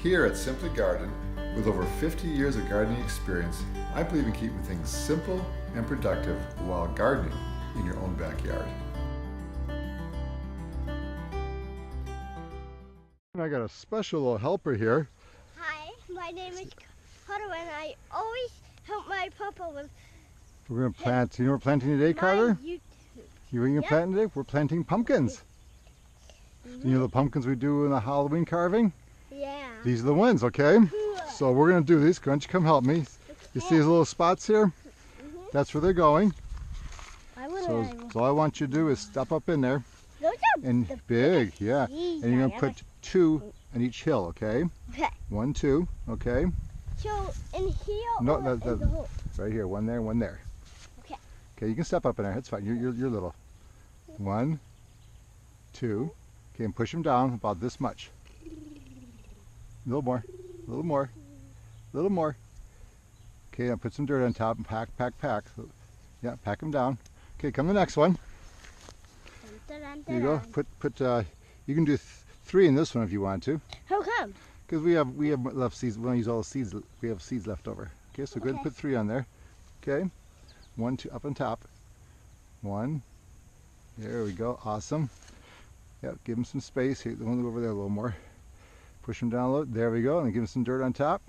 Here at Simply Garden, with over 50 years of gardening experience, I believe in keeping things simple and productive while gardening in your own backyard. I got a special little helper here. Hi, my name is Carter and I always help my papa with... We're going to plant, you know what we're planting today, Carter? You know what you're planting today? We're planting pumpkins. You know the pumpkins we do in the Halloween carving? Yeah. These are the ones, okay? So we're going to do these. Why don't you come help me? You see these little spots here? That's where they're going. So all I want you to do is step up in there. Those are and big, yeah. And you're going to put 2 on each hill, okay? Okay. 1, 2, okay? So in here No, or in the hole? right here, 1 there, 1 there. Okay. Okay, you can step up in there. That's fine. You're little. 1, 2. Okay, and push them down about this much. A little more, a little more, a little more. Okay, now put some dirt on top and pack. Yeah, pack them down. Okay, come to the next one. There you go. You can do 3 in this one if you want to. How come? Because we have left seeds. We don't use all the seeds. We have seeds left over. Okay, so go ahead and put 3 on there. Okay, 1, 2 up on top. 1. There we go. Awesome. Yep. Give them some space. Here, the one over there a little more. Push them down a little. There we go. And give them some dirt on top.